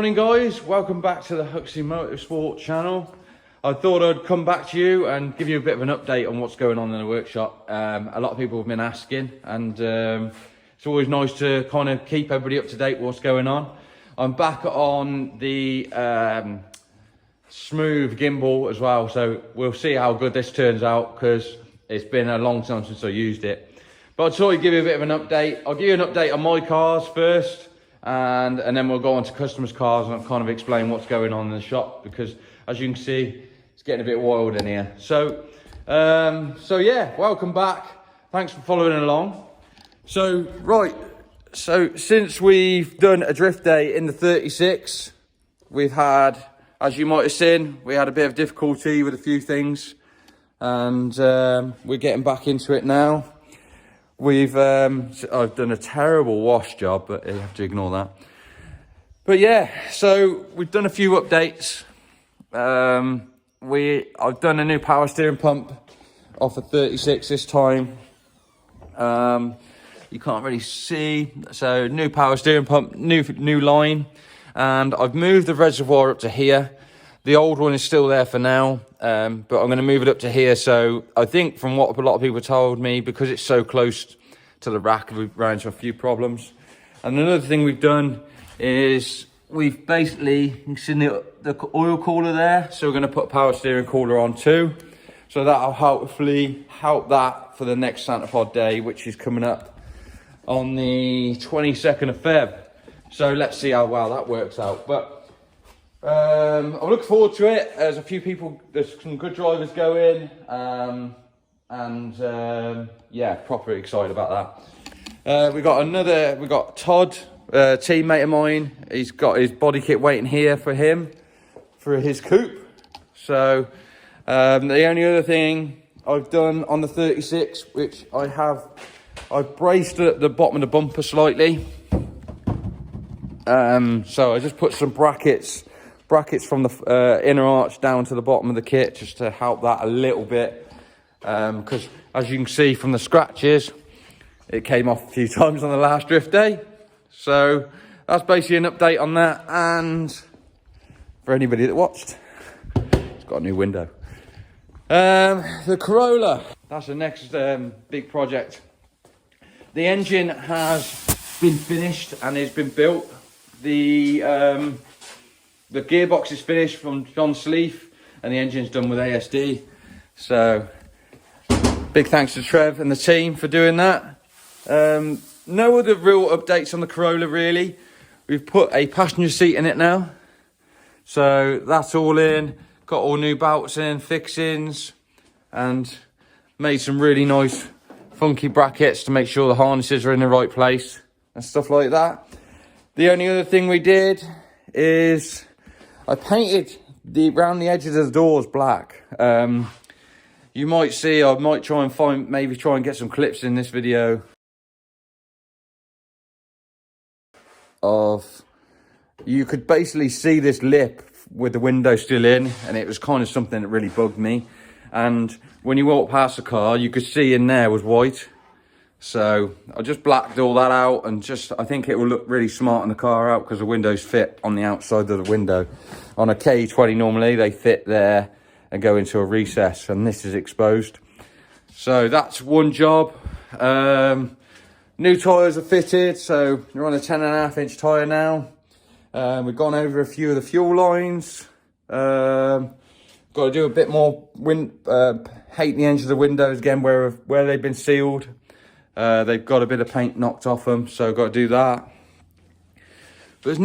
Morning guys, welcome back to the Huxley Motorsport channel. I thought I'd come back to you and give you a bit of an update on what's going on in the workshop. A lot of people have been asking, and it's always nice to kind of keep everybody up to date with what's going on. I'm back on the smooth gimbal as well, so we'll see how good this turns out because it's been a long time since I used it. But I thought I'd give you a bit of an update. I'll give you an update on my cars first, and then we'll go on to customers' cars and I'll kind of explain what's going on in the shop, because as you can see, it's getting a bit wild in here. So yeah, welcome back. Thanks for following along. So since we've done a drift day in the 36, we've had, as you might have seen, we had a bit of difficulty with a few things, and we're getting back into it now. I've done a terrible wash job, but you have to ignore that. But yeah, so we've done a few updates. I've done a new power steering pump off a 36 this time. You can't really see, so new power steering pump, new line, and I've moved the reservoir up to here. The old one is still there for now, but I'm going to move it up to here. So I think from what a lot of people told me, because it's so close to the rack, we've run into a few problems. And another thing we've done is we've basically, you can see the oil cooler there. So we're going to put a power steering cooler on too. So that'll hopefully help that for the next Santa Pod day, which is coming up on the 22nd of Feb. So let's see how well that works out. But I'm looking forward to it. There's a few people, there's some good drivers going, yeah, proper excited about that. We got Todd, teammate of mine. He's got his body kit waiting here for him for his coupe. So the only other thing I've done on the 36, which I've braced the bottom of the bumper slightly. So I just put some brackets from the inner arch down to the bottom of the kit, just to help that a little bit, because as you can see from the scratches, it came off a few times on the last drift day. So that's basically an update on that. And for anybody that watched, it's got a new window. The Corolla, that's the next big project. The engine has been finished and has been built. The gearbox is finished from John Sleeth, and the engine's done with ASD. So big thanks to Trev and the team for doing that. No other real updates on the Corolla really. We've put a passenger seat in it now, so that's all in. Got all new belts in, fixings, and made some really nice funky brackets to make sure the harnesses are in the right place and stuff like that. The only other thing we did is I painted around the edges of the doors black. You might see, I might try and get some clips in this video of, you could basically see this lip with the window still in, and it was kind of something that really bugged me. And when you walk past the car, you could see in there was white. So I just blacked all that out, and I think it will look really smart on the car out, because the windows fit on the outside of the window. On a K20 normally they fit there and go into a recess, and this is exposed. So that's one job. New tyres are fitted, so you're on a 10.5-inch tyre now. We've gone over a few of the fuel lines. Got to do a bit more paint the edge of the windows again where they've been sealed. They've got a bit of paint knocked off them, so got to do that. But there's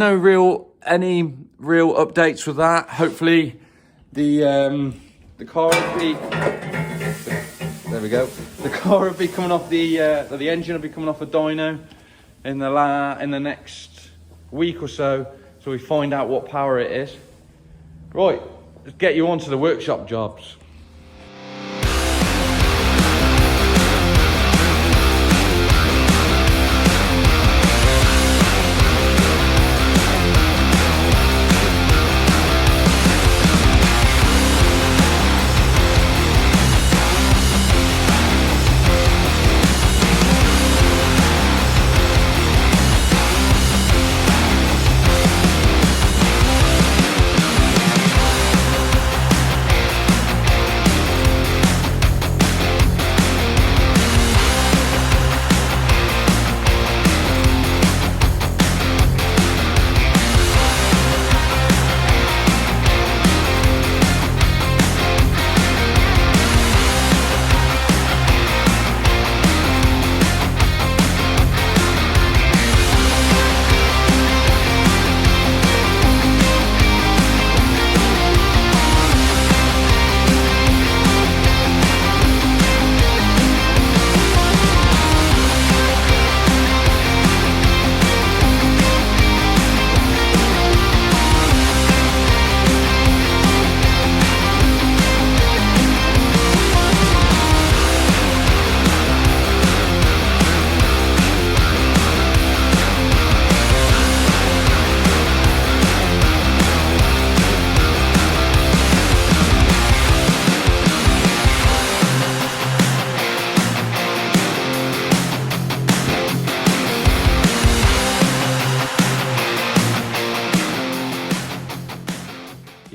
any real updates with that. Hopefully the car will be, there we go. The car will be coming off the engine will be coming off a dyno in the next week or so. So we find out what power it is. Right, let's get you on to the workshop jobs.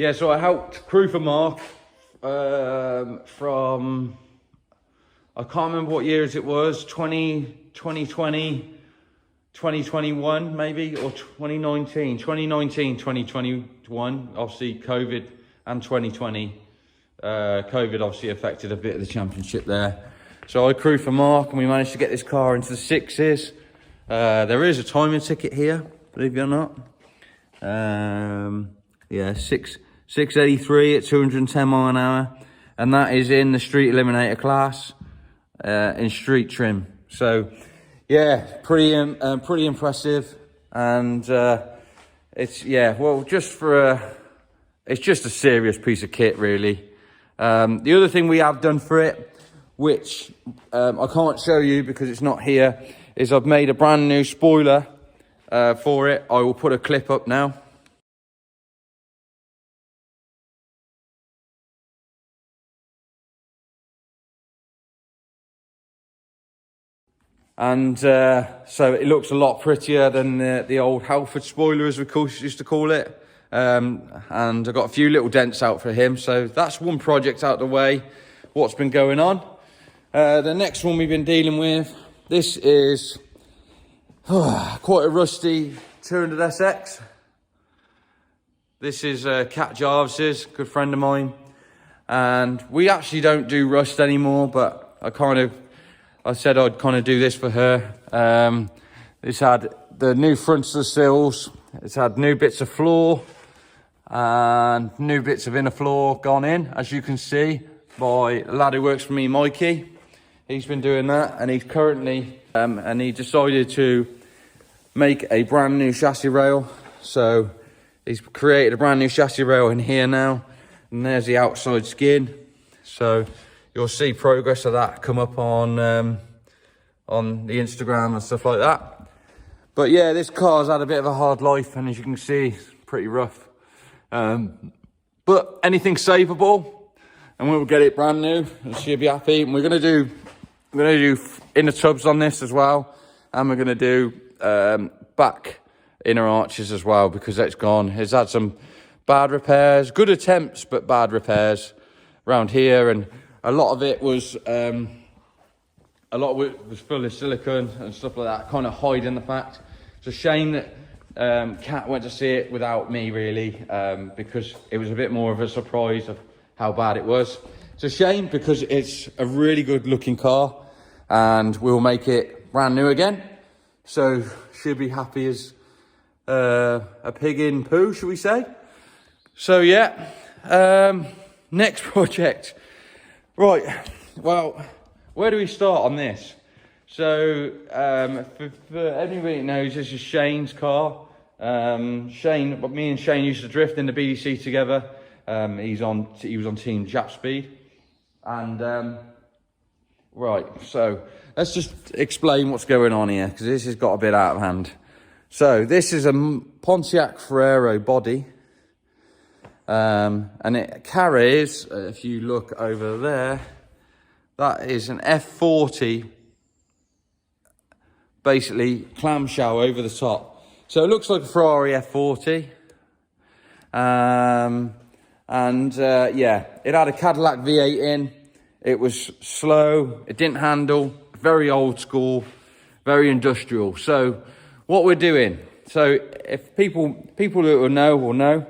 yeah, so I helped crew for Mark from, I can't remember what years it was, 2020, 2021 maybe, or 2019, 2021, obviously COVID, and 2020. COVID obviously affected a bit of the championship there. So I crewed for Mark and we managed to get this car into the sixes. There is a timing ticket here, believe it or not. Yeah, 683 at 210 mile an hour. And that is in the street eliminator class, in street trim. So yeah, pretty impressive. And it's, yeah, well, it's just a serious piece of kit, really. The other thing we have done for it, which I can't show you because it's not here, is I've made a brand new spoiler for it. I will put a clip up now. And so it looks a lot prettier than the old Halford spoiler, as we used to call it. And I've got a few little dents out for him. So that's one project out the way, what's been going on. The next one we've been dealing with, this is quite a rusty 200SX. This is Kat Jarvis's, good friend of mine. And we actually don't do rust anymore, but I said I'd kind of do this for her. It's had the new fronts of the sills. It's had new bits of floor and new bits of inner floor gone in, as you can see, by a lad who works for me, Mikey. He's been doing that, and he's currently, and he decided to make a brand new chassis rail. So he's created a brand new chassis rail in here now, and there's the outside skin. So you'll see progress of that come up on the Instagram and stuff like that. But yeah, this car's had a bit of a hard life, and as you can see, it's pretty rough. But anything's savable, and we'll get it brand new, and she'll be happy. And we're gonna do inner tubs on this as well, and we're gonna do back inner arches as well, because it's gone. It's had some bad repairs, good attempts, but bad repairs around here, and a lot of it was full of silicone and stuff like that, kind of hiding the fact. It's a shame that Kat went to see it without me, really, because it was a bit more of a surprise of how bad it was. It's a shame because it's a really good looking car, and we'll make it brand new again. So she'll be happy as a pig in poo, shall we say? So yeah, next project. Right, well, where do we start on this? So, for anybody that knows, this is Shane's car. Me and Shane used to drift in the BDC together. He was on Team Jap Speed. And, right, so let's just explain what's going on here, because this has got a bit out of hand. So, this is a Pontiac Ferrero body. And it carries, if you look over there, that is an F40, basically clamshell over the top. So it looks like a Ferrari F40. Yeah, it had a Cadillac V8 in. It was slow, it didn't handle, very old school, very industrial. So what we're doing, so if people that will know,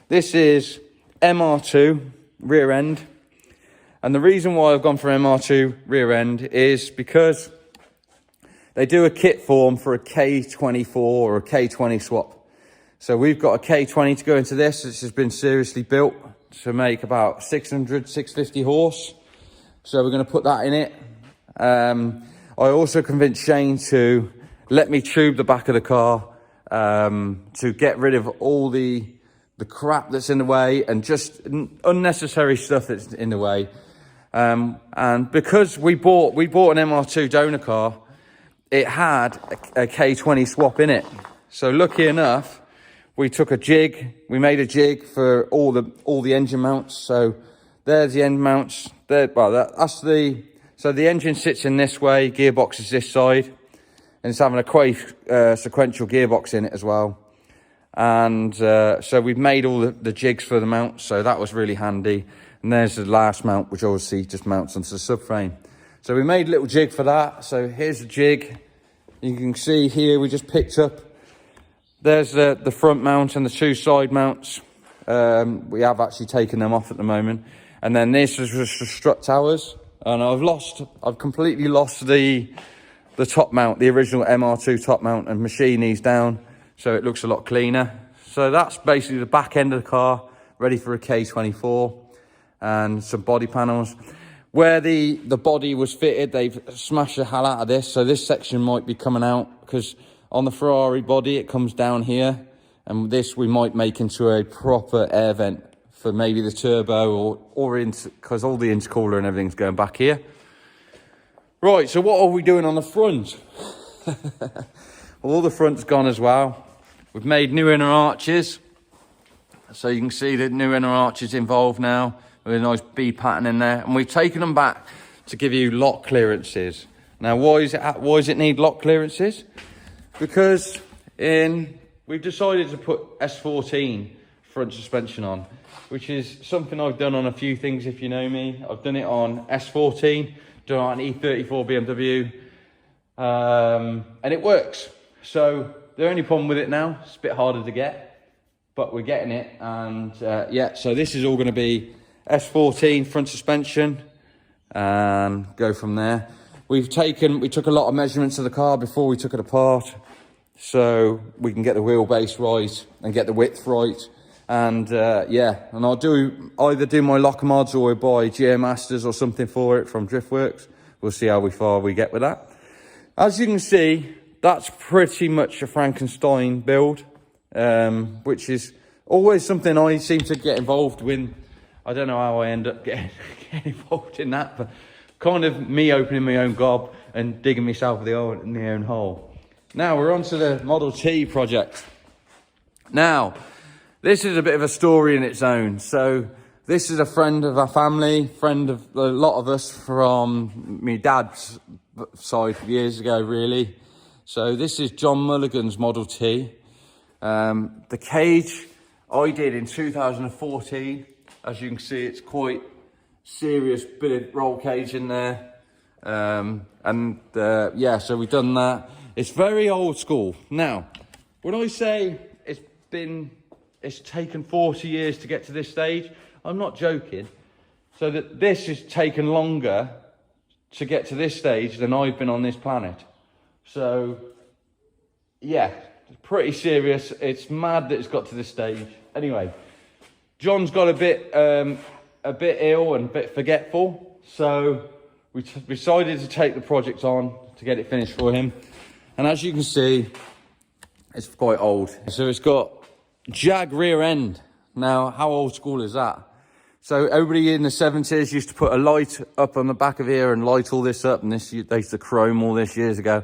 this is MR2 rear end. And the reason why I've gone for MR2 rear end is because they do a kit form for a K24 or a K20 swap. So we've got a K20 to go into this. This has been seriously built to make about 650 horse. So we're going to put that in it. I also convinced Shane to let me tube the back of the car to get rid of all the crap that's in the way and just unnecessary stuff that's in the way. And because we bought an MR2 donor car, it had a K20 swap in it. So lucky enough, we took a jig. We made a jig for all the engine mounts. So there's the end mounts. So the engine sits in this way, gearbox is this side, and it's having a quite sequential gearbox in it as well. And so we've made all the jigs for the mount, so that was really handy. And there's the last mount, which obviously just mounts onto the subframe. So we made a little jig for that. So here's the jig. You can see here we just picked up, there's the front mount and the two side mounts. We have actually taken them off at the moment. And then this is just the strut towers. And I've completely lost the top mount, the original MR2 top mount, and machine these down so it looks a lot cleaner. So that's basically the back end of the car, ready for a K24, and some body panels. Where the body was fitted, they've smashed the hell out of this, so this section might be coming out, because on the Ferrari body it comes down here, and this we might make into a proper air vent for maybe the turbo, or because all the intercooler and everything's going back here. Right, so what are we doing on the front? All the front's gone as well. We've made new inner arches. So you can see the new inner arches involved now, with a nice B pattern in there. And we've taken them back to give you lock clearances. Now, why does it need lock clearances? Because we've decided to put S14 front suspension on, which is something I've done on a few things, if you know me. I've done it on S14, done it on E34 BMW, and it works. So the only problem with it now, it's a bit harder to get, but we're getting it. And yeah, so this is all going to be S14 front suspension, and go from there. We took a lot of measurements of the car before we took it apart, so we can get the wheelbase right and get the width right. And yeah, and I'll either do my locker mods or buy Geomasters or something for it from Driftworks. We'll see how far we get with that. As you can see, that's pretty much a Frankenstein build, which is always something I seem to get involved with. I don't know how I end up getting involved in that, but kind of me opening my own gob and digging myself in the own hole. Now we're on to the Model T project. Now, this is a bit of a story in its own. So this is a friend of our family, friend of a lot of us from my dad's side years ago, really. So this is John Mulligan's Model T. The cage I did in 2014. As you can see, it's quite serious bit of roll cage in there. Yeah, so we've done that. It's very old school. Now, when I say it's taken 40 years to get to this stage, I'm not joking. So that this has taken longer to get to this stage than I've been on this planet. So, yeah, it's pretty serious. It's mad that it's got to this stage. Anyway, John's got a bit ill and a bit forgetful, so we decided to take the project on to get it finished for him. And as you can see, it's quite old. So it's got Jag rear end. Now, how old school is that? So everybody in the 70s used to put a light up on the back of here and light all this up, and they used to chrome all this years ago.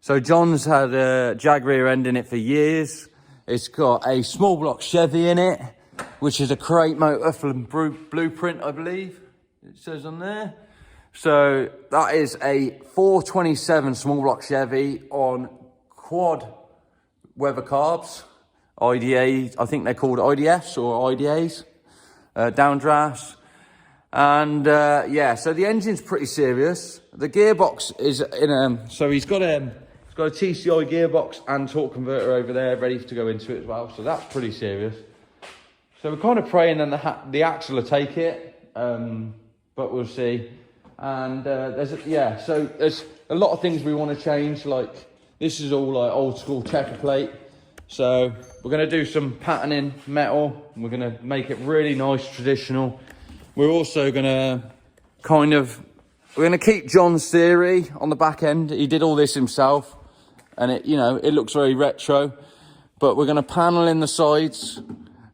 So John's had a Jag rear end in it for years. It's got a small block Chevy in it, which is a crate motor from Blueprint, I believe it says on there. So that is a 427 small block Chevy on quad weather carbs, IDA, I think they're called IDFs or IDAs, downdrafts. And yeah, so the engine's pretty serious. The gearbox is so he's got a TCI gearbox and torque converter over there ready to go into it as well. So that's pretty serious. So we're kind of praying that the axle will take it, but we'll see. And so there's a lot of things we want to change. Like this is all like old school checker plate. So we're going to do some patterning metal. We're going to make it really nice, traditional. We're also going to we're going to keep John's theory on the back end. He did all this himself, and it looks very retro. But we're going to panel in the sides,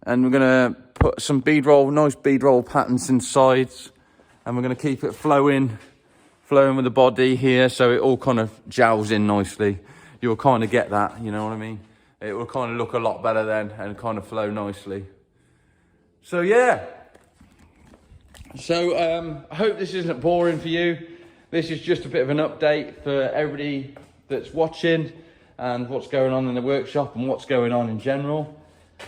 and we're going to put some nice bead roll patterns in sides, and we're going to keep it flowing with the body here, so it all kind of gels in nicely. You'll kind of get that, you know what I mean? It will kind of look a lot better then and kind of flow nicely. So yeah. So I hope this isn't boring for you. This is just a bit of an update for everybody that's watching and what's going on in the workshop and what's going on in general.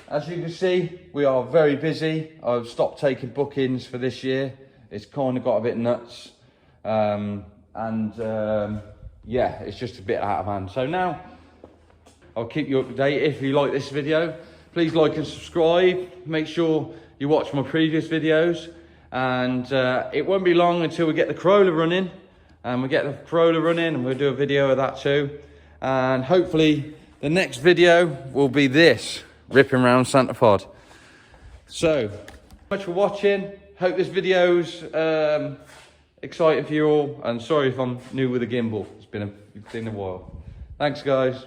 as you can see, we are very busy. I've stopped taking bookings for this year. It's kind of got a bit nuts. Yeah, it's just a bit out of hand. So now, I'll keep you up to date. If you like this video, please like and subscribe. Make sure you watch my previous videos. And it won't be long until we get the Corolla running. And we get the Corolla running and we'll do a video of that too. And hopefully the next video will be this, ripping around Santa Pod. So, much for watching. Hope this video's exciting for you all. And sorry if I'm new with the gimbal. It's been a while. Thanks guys.